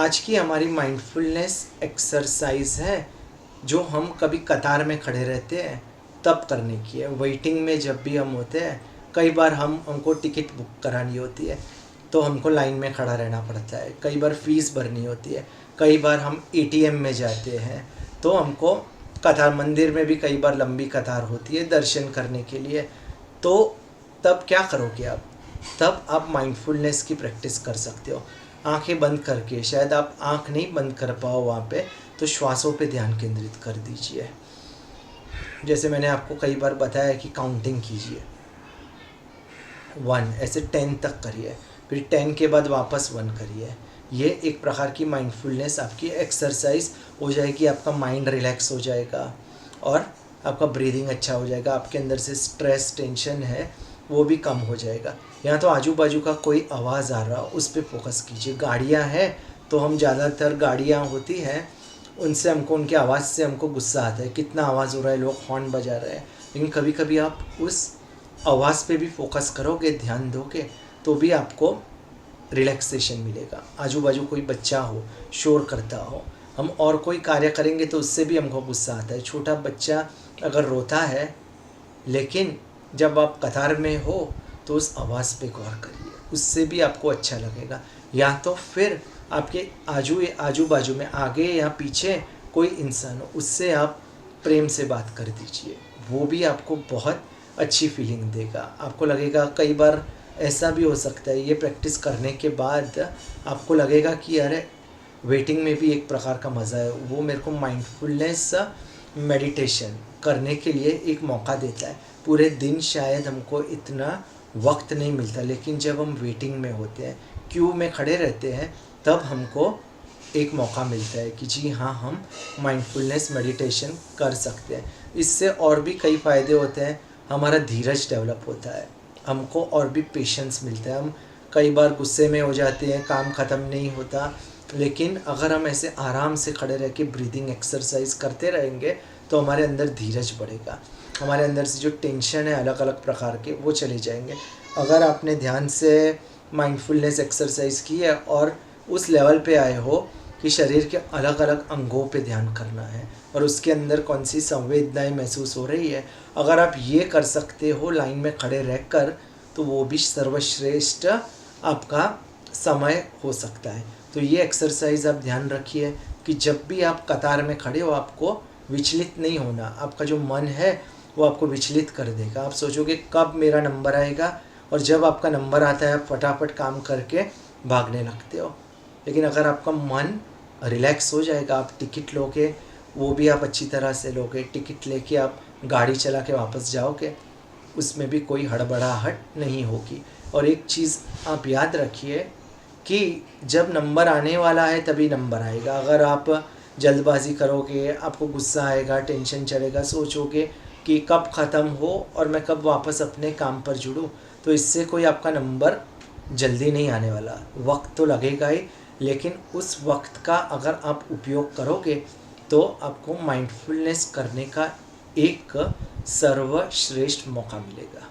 आज की हमारी माइंडफुलनेस एक्सरसाइज है जो हम कभी कतार में खड़े रहते हैं तब करने की है। वेटिंग में जब भी हम होते हैं, कई बार हमको टिकट बुक करानी होती है तो हमको लाइन में खड़ा रहना पड़ता है। कई बार फ़ीस भरनी होती है, कई बार हम एटीएम में जाते हैं तो हमको कतार, मंदिर में भी कई बार लंबी कतार होती है दर्शन करने के लिए। तो तब क्या करोगे आप? तब आप माइंडफुलनेस की प्रैक्टिस कर सकते हो आंखें बंद करके। शायद आप आंख नहीं बंद कर पाओ वहाँ पे, तो श्वासों पे ध्यान केंद्रित कर दीजिए। जैसे मैंने आपको कई बार बताया कि काउंटिंग कीजिए, 1 ऐसे 10 तक करिए, फिर 10 के बाद वापस 1 करिए। ये एक प्रकार की माइंडफुलनेस आपकी एक्सरसाइज हो जाएगी। आपका माइंड रिलैक्स हो जाएगा और आपका ब्रीदिंग अच्छा हो जाएगा। आपके अंदर से स्ट्रेस, टेंशन है वो भी कम हो जाएगा। यहाँ तो आजू बाजू का कोई आवाज़ आ रहा, उस पर फोकस कीजिए। गाड़ियाँ हैं तो हम ज़्यादातर, गाड़ियाँ होती हैं उनसे हमको, उनकी आवाज़ से हमको गुस्सा आता है, कितना आवाज़ हो रहा है, लोग हॉर्न बजा रहे हैं। लेकिन कभी कभी आप उस आवाज़ पे भी फोकस करोगे, ध्यान दोगे, तो भी आपको रिलैक्सेशन मिलेगा। आजू बाजू कोई बच्चा हो, शोर करता हो, हम और कोई कार्य करेंगे तो उससे भी हमको गुस्सा आता है। छोटा बच्चा अगर रोता है, लेकिन जब आप कतार में हो तो उस आवाज़ पे गौर करिए, उससे भी आपको अच्छा लगेगा। या तो फिर आपके आजू बाजू में, आगे या पीछे कोई इंसान हो, उससे आप प्रेम से बात कर दीजिए, वो भी आपको बहुत अच्छी फीलिंग देगा। आपको लगेगा, कई बार ऐसा भी हो सकता है, ये प्रैक्टिस करने के बाद आपको लगेगा कि अरे वेटिंग में भी एक प्रकार का मज़ा है। वो मेरे को माइंडफुलनेस मेडिटेशन करने के लिए एक मौका देता है। पूरे दिन शायद हमको इतना वक्त नहीं मिलता, लेकिन जब हम वेटिंग में होते हैं, क्यू में खड़े रहते हैं, तब हमको एक मौका मिलता है कि जी हाँ, हम माइंडफुलनेस मेडिटेशन कर सकते हैं। इससे और भी कई फ़ायदे होते हैं। हमारा धीरज डेवलप होता है, हमको और भी पेशेंस मिलता है। हम कई बार गुस्से में हो जाते हैं, काम ख़त्म नहीं होता, लेकिन अगर हम ऐसे आराम से खड़े रह के ब्रीदिंग एक्सरसाइज करते रहेंगे तो हमारे अंदर धीरज बढ़ेगा। हमारे अंदर से जो टेंशन है अलग अलग प्रकार के, वो चले जाएंगे। अगर आपने ध्यान से माइंडफुलनेस एक्सरसाइज की है और उस लेवल पे आए हो कि शरीर के अलग अलग अंगों पे ध्यान करना है और उसके अंदर कौन सी संवेदनाएं महसूस हो रही है, अगर आप ये कर सकते हो लाइन में खड़े रहकर, तो वो भी सर्वश्रेष्ठ आपका समय हो सकता है। तो ये एक्सरसाइज आप ध्यान रखिए कि जब भी आप कतार में खड़े हो, आपको विचलित नहीं होना। आपका जो मन है वो आपको विचलित कर देगा। आप सोचोगे कब मेरा नंबर आएगा, और जब आपका नंबर आता है आप फटाफट काम करके भागने लगते हो। लेकिन अगर आपका मन रिलैक्स हो जाएगा, आप टिकट लोगे, वो भी आप अच्छी तरह से लोगे। टिकट लेके आप गाड़ी चला के वापस जाओगे, उसमें भी कोई हड़बड़ाहट नहीं होगी। और एक चीज़ आप याद रखिए कि जब नंबर आने वाला है तभी नंबर आएगा। अगर आप जल्दबाजी करोगे, आपको गुस्सा आएगा, टेंशन चढ़ेगा, सोचोगे कि कब ख़त्म हो और मैं कब वापस अपने काम पर जुड़ूं, तो इससे कोई आपका नंबर जल्दी नहीं आने वाला। वक्त तो लगेगा ही, लेकिन उस वक्त का अगर आप उपयोग करोगे तो आपको माइंडफुलनेस करने का एक सर्वश्रेष्ठ मौका मिलेगा।